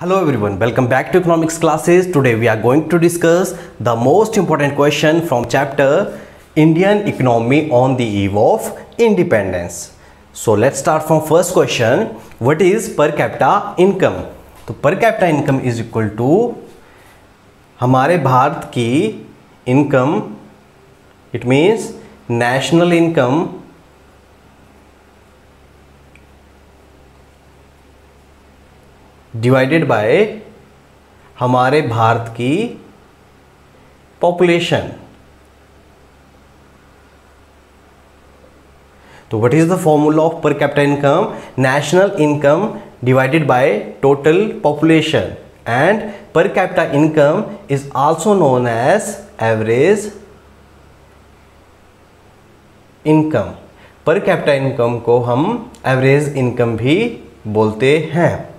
Hello everyone, welcome back to economics classes. Today we are going to discuss the most important question from chapter Indian economy on the eve of independence. So let's start from first question. What is per capita income? तो per capita income is equal to हमारे भारत की income, it means national income divided by हमारे भारत की population. तो what is the formula of per capita income? National income divided by total population, and per capita income is also known as average income. Per capita income को हम average income भी बोलते हैं.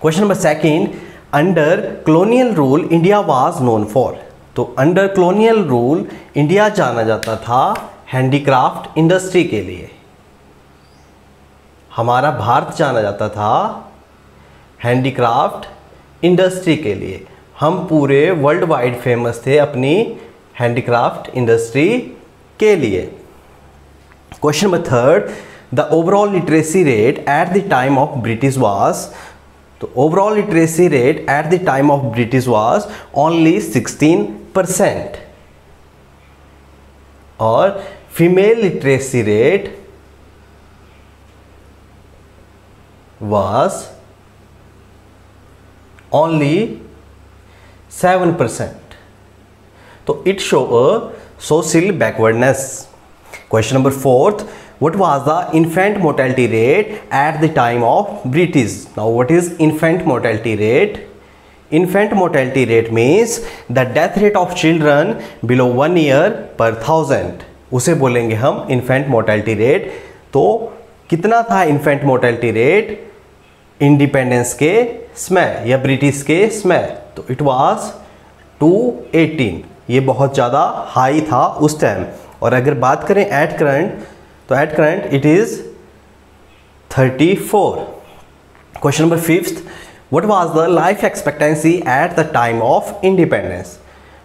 Question number second, under colonial rule India was known for. तो under colonial rule India जाना जाता था handicraft industry के लिए. हमारा भारत जाना जाता था हैंडीक्राफ्ट इंडस्ट्री के लिए. हम पूरे वर्ल्ड वाइड फेमस थे अपनी हैंडीक्राफ्ट इंडस्ट्री के लिए. Question number third, the overall literacy rate at the time of British was. तो overall literacy rate at the time of British was only 16%, और female literacy rate was only 7%. तो it show a social backwardness. Question number fourth, what was the infant mortality rate at the time of British? Now what is infant mortality rate? Infant mortality rate means the death rate of children below 1 year per 1000. उसे बोलेंगे हम infant mortality rate. तो कितना था infant mortality rate independence के समय या British के समय? तो it was 218. ये बहुत ज़्यादा हाई था उस टाइम. और अगर बात करें एट करंट, तो eight current it is 34. Question number fifth, what was the life expectancy at the time of independence?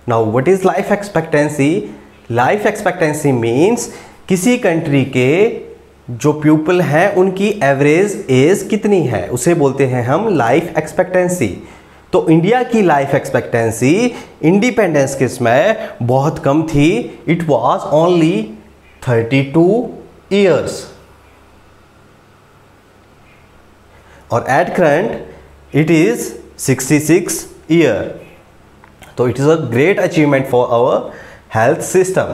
Now what is life expectancy? Life expectancy means किसी कंट्री के जो पीपल हैं उनकी एवरेज एज कितनी है, उसे बोलते हैं हम लाइफ एक्सपेक्टेंसी. तो इंडिया की लाइफ एक्सपेक्टेंसी इंडिपेंडेंस के समय बहुत कम थी. इट वाज ओनली 32 years, और at current it is 66 year. तो it is a great achievement for our health system.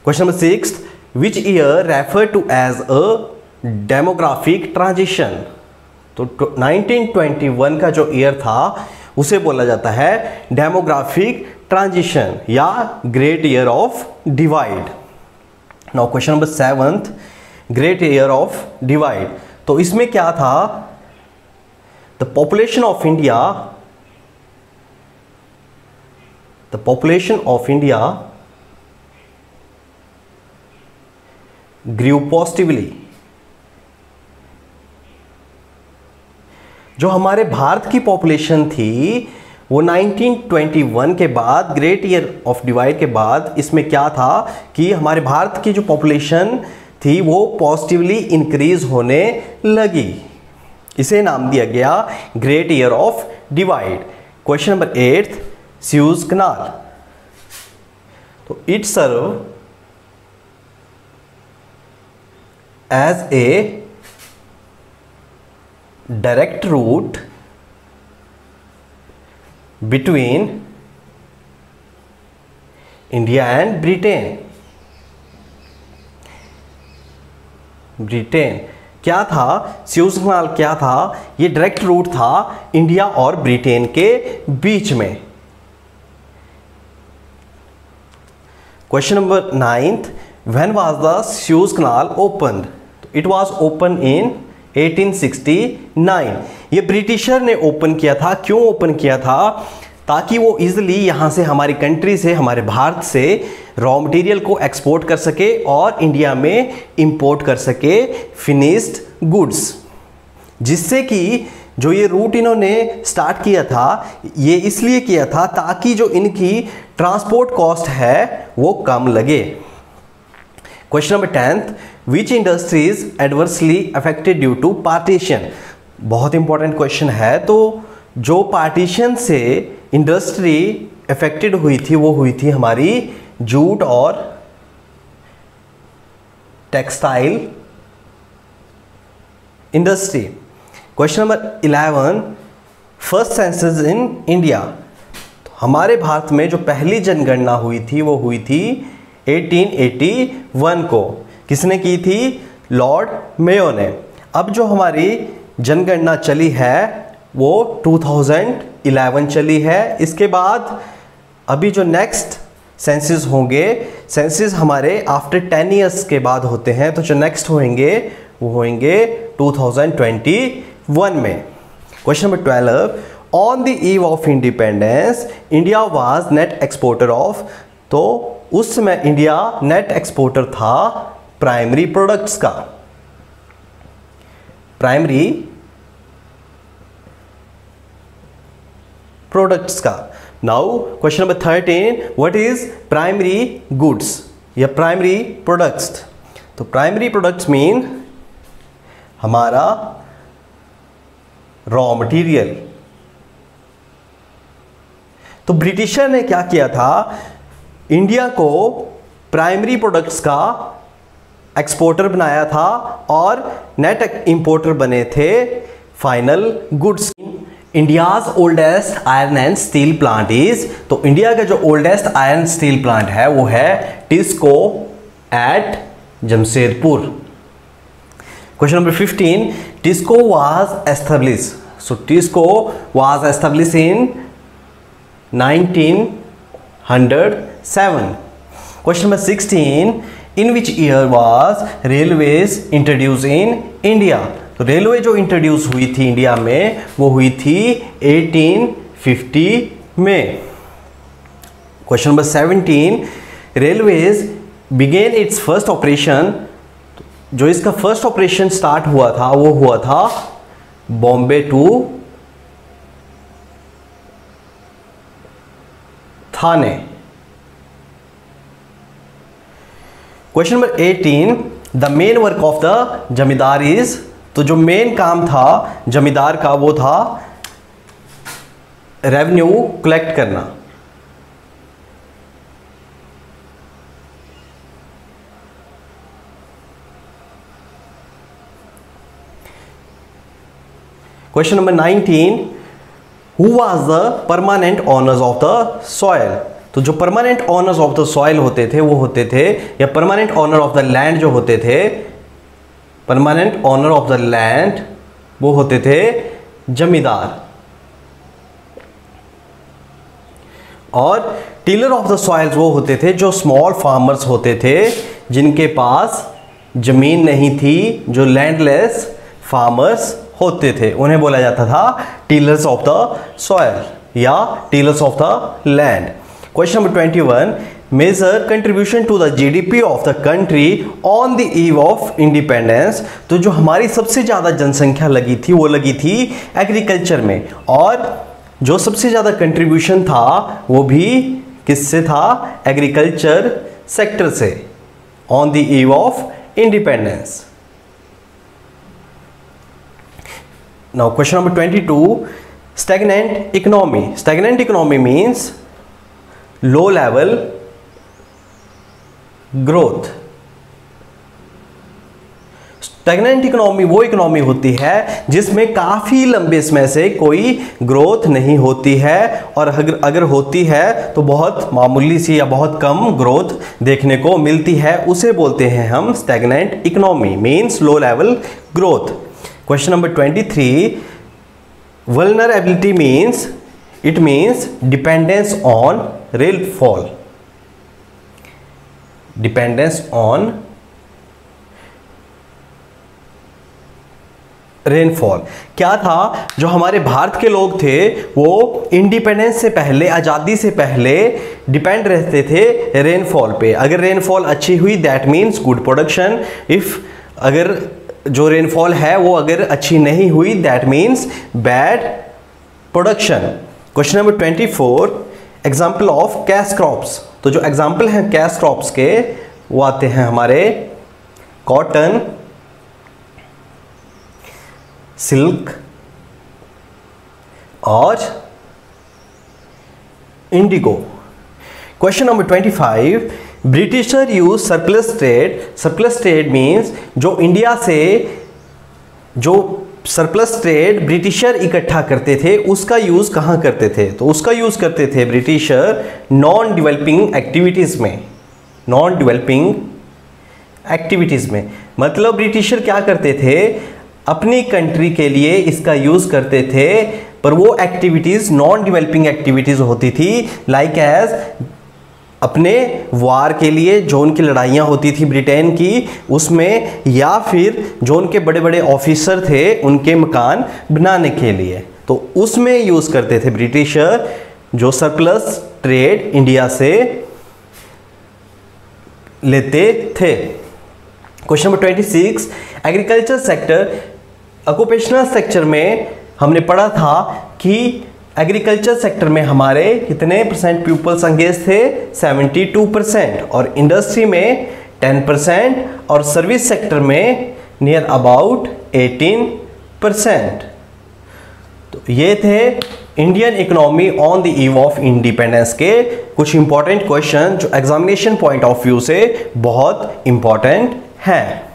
Question number sixth, which year refer to as a demographic transition? तो 1921 का जो ईयर था उसे बोला जाता है डेमोग्राफिक ट्रांजिशन या great year of divide. Now question number seventh, great year of divide. तो इसमें क्या था? The population of India grew positively. जो हमारे भारत की पॉपुलेशन थी वो 1921 के बाद, ग्रेट ईयर ऑफ डिवाइड के बाद, इसमें क्या था कि हमारे भारत की जो पॉपुलेशन थी वो पॉजिटिवली इंक्रीज होने लगी. इसे नाम दिया गया great year of divide. Question number 8, Suez canal. तो it serve as a direct route between India and Britain. क्या था सुएज कनाल? क्या था? ये डायरेक्ट रूट था इंडिया और ब्रिटेन के बीच में. Question number 9th, when was the Suez canal opened? It was open in 1869. ये ब्रिटिशर ने ओपन किया था. क्यों ओपन किया था? ताकि वो इजीली यहाँ से हमारी कंट्री से, हमारे भारत से रॉ मटेरियल को एक्सपोर्ट कर सके और इंडिया में इंपोर्ट कर सके फिनिश्ड गुड्स, जिससे कि जो ये रूट इन्होंने स्टार्ट किया था, ये इसलिए किया था ताकि जो इनकी ट्रांसपोर्ट कॉस्ट है वो कम लगे। Question number 10th, which industries adversely affected due to partition. बहुत इंपॉर्टेंट क्वेश्चन है। तो जो पार्टीशन से इंडस्ट्री अफेक्टेड हुई थी वो हुई थी हमारी जूट और textile industry. Question number 11, first census इन इंडिया। तो हमारे भारत में जो पहली जनगणना हुई थी वो हुई थी 1881 को। किसने की थी? लॉर्ड मेयो ने। अब जो हमारी जनगणना चली है वो 2011 चली है। इसके बाद अभी जो नेक्स्ट सेंसस होंगे, सेंसस हमारे आफ्टर 10 ईयर्स के बाद होते हैं, तो जो नेक्स्ट होंगे वो होंगे 2021 में। Question number 12, on the eve of independence India was net exporter of. तो उस समय इंडिया नेट एक्सपोर्टर था प्राइमरी प्रोडक्ट्स का। प्राइमरी प्रोडक्ट्स का। Now question number 13, what is primary goods या प्राइमरी प्रोडक्ट्स। तो प्राइमरी प्रोडक्ट्स मीन हमारा raw material. तो ब्रिटिशर ने क्या किया था, इंडिया को प्राइमरी प्रोडक्ट्स का एक्सपोर्टर बनाया था और नेट इंपोर्टर बने थे final goods. India's oldest iron and steel plant is. तो इंडिया का जो ओल्डेस्ट आयरन स्टील प्लांट है वो है TISCO at Jamshedpur. Question number 15, TISCO was establish. So TISCO was establish in 1907। Question number 16, in which year was railways introduce in India. तो railway जो introduce हुई थी इंडिया में वो हुई थी 1850 में। Question number 17, railways began its first operation. जो इसका फर्स्ट ऑपरेशन स्टार्ट हुआ था वो हुआ था Bombay to Thane. Question number 18, the main work of the zamindar is. तो जो मेन काम था जमींदार का वो था रेवेन्यू कलेक्ट करना। Question number 19, who was the permanent owners of the soil. तो जो permanent owners of the soil होते थे वो होते थे, या permanent owner of the land जो होते थे, permanent owner of the land वो होते थे जमींदार। और टीलर ऑफ द सॉइल्स वो होते थे जो स्मॉल फार्मर्स होते थे जिनके पास जमीन नहीं थी, जो लैंडलेस फार्मर्स होते थे, उन्हें बोला जाता था टीलर्स ऑफ द सॉइल या tillers of the land. Question number 21, major contribution to the GDP of the country on the eve of independence. तो जो हमारी सबसे ज़्यादा जनसंख्या लगी थी वो लगी थी एग्रीकल्चर में, और जो सबसे ज़्यादा कंट्रीब्यूशन था वो भी किससे था? एग्रीकल्चर सेक्टर से, on the eve of independence. Now question number 22, stagnant economy. Stagnant economy means low level growth. Stagnant economy वो इकोनॉमी होती है जिसमें काफी लंबे समय से कोई ग्रोथ नहीं होती है, और अगर होती है तो बहुत मामूली सी या बहुत कम ग्रोथ देखने को मिलती है, उसे बोलते हैं हम stagnant economy, means low level growth. Question number 23, vulnerability means, it means dependence on rainfall. Dependence on rainfall क्या था? जो हमारे भारत के लोग थे वो इंडिपेंडेंस से पहले, आज़ादी से पहले डिपेंड रहते थे रेनफॉल पे। अगर रेनफॉल अच्छी हुई that means good production, if अगर जो रेनफॉल है वो अगर अच्छी नहीं हुई, that means bad production. Question number 24, example of cash crops. तो जो एग्जाम्पल हैं कैश क्रॉप्स के वो आते हैं हमारे कॉटन, सिल्क और Indigo. Question number 25, britisher use surplus trade. Surplus trade means जो इंडिया से जो सरप्लस ट्रेड ब्रिटिशर इकट्ठा करते थे उसका यूज कहाँ करते थे? तो उसका यूज करते थे ब्रिटिशर नॉन डेवलपिंग एक्टिविटीज में। नॉन डेवलपिंग एक्टिविटीज में मतलब ब्रिटिशर क्या करते थे, अपनी कंट्री के लिए इसका यूज करते थे, पर वो एक्टिविटीज नॉन डेवलपिंग एक्टिविटीज होती थी, लाइक एज अपने वार के लिए जो उनकी लड़ाइयाँ होती थी ब्रिटेन की उसमें, या फिर जो उनके बड़े बड़े ऑफिसर थे उनके मकान बनाने के लिए, तो उसमें यूज़ करते थे ब्रिटिशर जो सरप्लस ट्रेड इंडिया से लेते थे। Question number 26, agriculture sector. Occupational sector में हमने पढ़ा था कि एग्रीकल्चर सेक्टर में हमारे कितने परसेंट पीपल्स एंगेज थे? 72%, और इंडस्ट्री में 10%, और सर्विस सेक्टर में नियर अबाउट 18%। तो ये थे Indian economy on the eve of independence के कुछ इंपॉर्टेंट क्वेश्चन जो एग्जामिनेशन पॉइंट ऑफ व्यू से बहुत इंपॉर्टेंट हैं।